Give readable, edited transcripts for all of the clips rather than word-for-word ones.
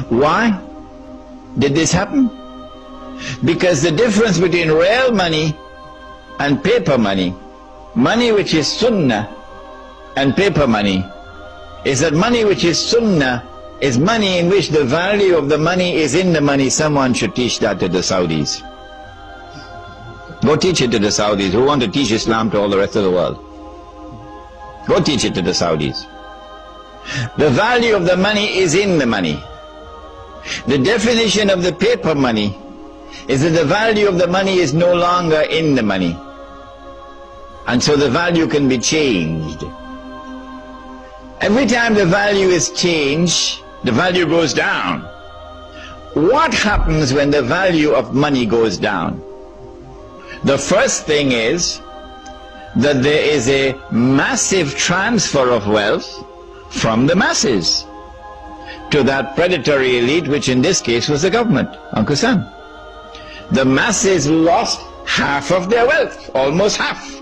Why did this happen? Because the difference between real money and paper money, money which is sunnah and paper money, is that money which is sunnah is money in which the value of the money is in the money. Someone should teach that to the Saudis. Go teach it to the Saudis who want to teach Islam to all the rest of the world. Go teach it to the Saudis. The value of the money is in the money. The definition of the paper money is that the value of the money is no longer in the money. And so the value can be changed. Every time the value is changed, the value goes down. What happens when the value of money goes down? The first thing is that there is a massive transfer of wealth from the masses to that predatory elite, which in this case was the government, Uncle Sam. The masses lost half of their wealth, almost half.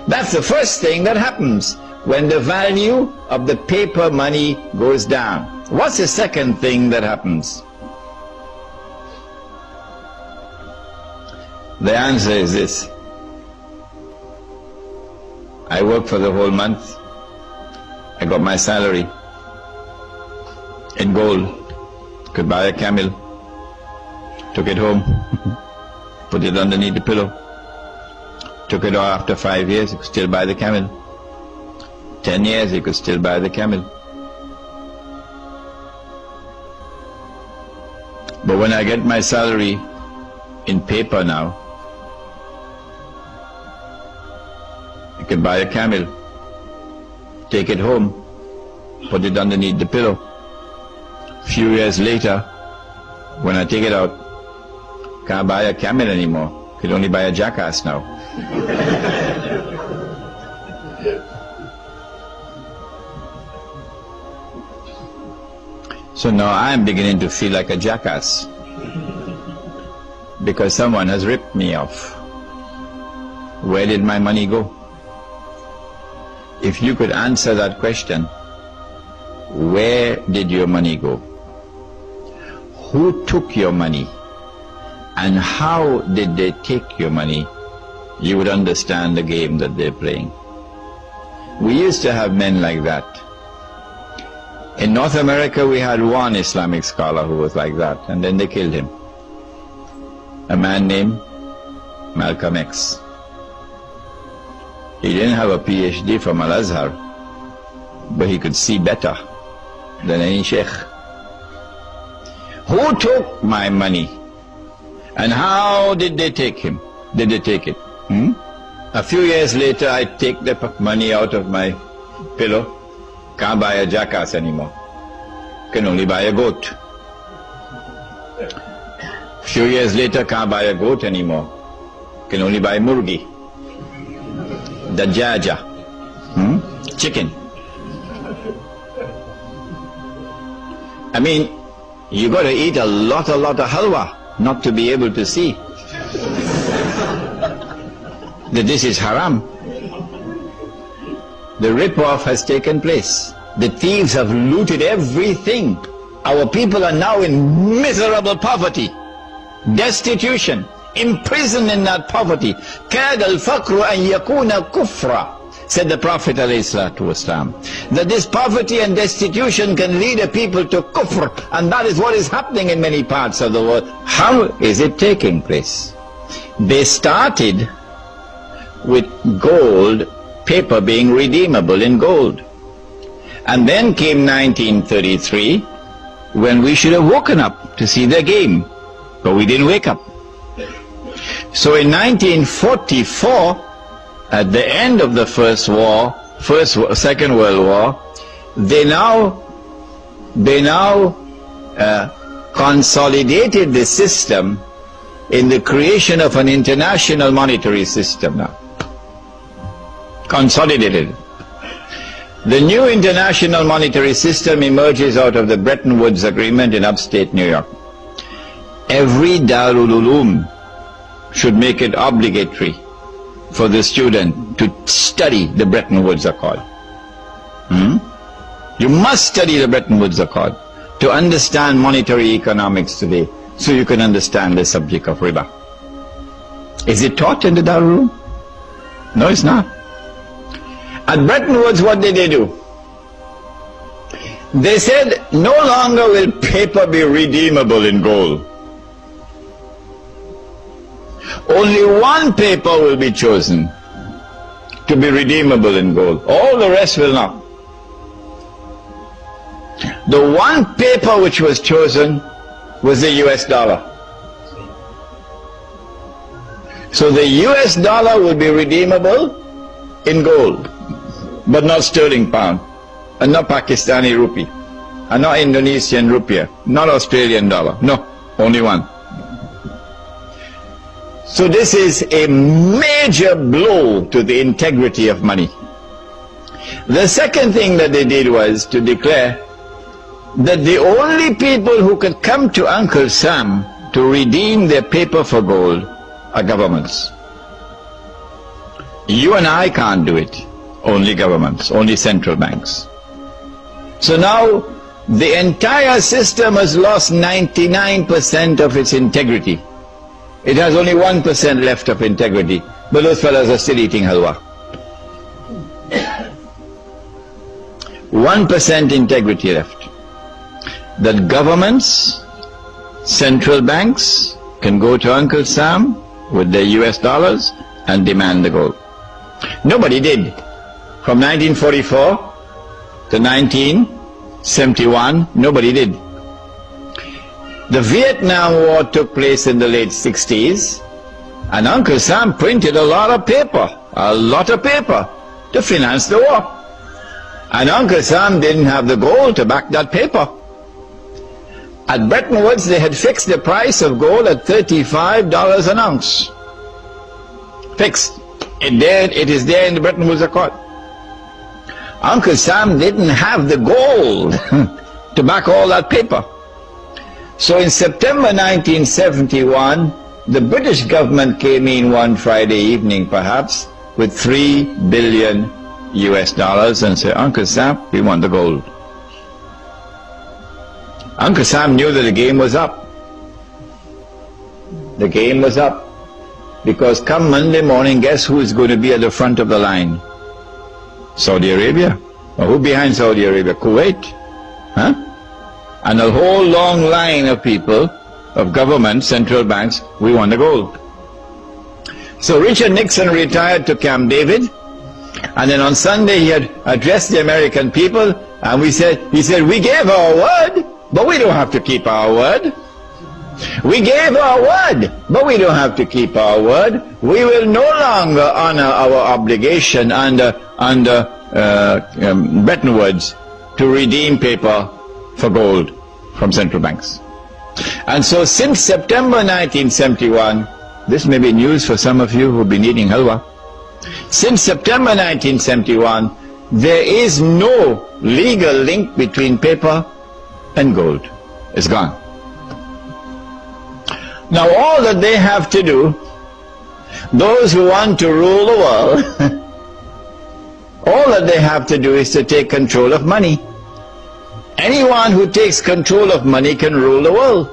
That's the first thing that happens when the value of the paper money goes down. What's the second thing that happens? The answer is this. I worked for the whole month. I got my salary in gold. Could buy a camel. Took it home. Put it underneath the pillow. Took it off after 5 years. You could still buy the camel. 10 years, you could still buy the camel. But when I get my salary in paper now, you can buy a camel, take it home, put it underneath the pillow. A few years later, when I take it out, can't buy a camel anymore. Could only buy a jackass now. So now I'm beginning to feel like a jackass because someone has ripped me off. Where did my money go? If you could answer that question, where did your money go? Who took your money? And how did they take your money? You would understand the game that they're playing. We used to have men like that. In North America, we had one Islamic scholar who was like that, and then they killed him. A man named Malcolm X. He didn't have a PhD from Al-Azhar, but he could see better than any sheikh. Who took my money? And how did they take him? Did they take it? A few years later, I take the money out of my pillow. Can't buy a jackass anymore. Can only buy a goat. A few years later, can't buy a goat anymore. Can only buy murgi. Dajaja. Chicken. I mean, you got to eat a lot of halwa not to be able to see that this is haram. The rip-off has taken place. The thieves have looted everything. Our people are now in miserable poverty, destitution, imprisoned in that poverty. كَادَ الْفَقْرُ أَنْ يَكُونَ كُفْرًا, said the Prophet ﷺ, that this poverty and destitution can lead a people to kufr, and that is what is happening in many parts of the world. How is it taking place? They started with gold, paper being redeemable in gold. And then came 1933, when we should have woken up to see the game, but we didn't wake up. So in 1944, at the end of the Second World War, they now consolidated the system in the creation of an international monetary system now. Consolidated. The new international monetary system emerges out of the Bretton Woods Agreement in upstate New York. Every Darul Uloom should make it obligatory for the student to study the Bretton Woods Accord. You must study the Bretton Woods Accord. to understand monetary economics today, so you can understand the subject of riba. Is it taught in the Darul Uloom? No, it's not. At Bretton Woods, what did they do? They said, no longer will paper be redeemable in gold. Only one paper will be chosen to be redeemable in gold. All the rest will not. The one paper which was chosen was the US dollar. So the US dollar will be redeemable in gold, but not sterling pound, and not Pakistani rupee, and not Indonesian rupiah, not Australian dollar. No, only one. So this is a major blow to the integrity of money. The second thing that they did was to declare that the only people who could come to Uncle Sam to redeem their paper for gold are governments. You and I can't do it. Only governments, only central banks. So now the entire system has lost 99% of its integrity. It has only 1% left of integrity, but those fellows are still eating halwa. 1% integrity left. That governments, central banks can go to Uncle Sam with their US dollars and demand the gold. Nobody did. From 1944 to 1971, nobody did. The Vietnam War took place in the late 60s, and Uncle Sam printed a lot of paper to finance the war. And Uncle Sam didn't have the gold to back that paper. At Bretton Woods, they had fixed the price of gold at $35 an ounce. Fixed. It is there in the Bretton Woods Accord. Uncle Sam didn't have the gold to back all that paper. So in September 1971, the British government came in one Friday evening perhaps with $3 billion and said, Uncle Sam, we want the gold. Uncle Sam knew that the game was up. The game was up. Because come Monday morning, guess who is going to be at the front of the line? Saudi Arabia. Or who behind Saudi Arabia? Kuwait. Huh? And a whole long line of people, of government, central banks, we want the gold. So Richard Nixon retired to Camp David, and then on Sunday he had addressed the American people, and he said, we gave our word, but we don't have to keep our word. We gave our word, but we don't have to keep our word. We will no longer honor our obligation under Bretton Woods to redeem paper for gold from central banks. And so since September 1971, this may be news for some of you who have been eating halwa. Since September 1971, there is no legal link between paper and gold. It's gone. Now all that they have to do, those who want to rule the world, all that they have to do is to take control of money. Anyone who takes control of money can rule the world.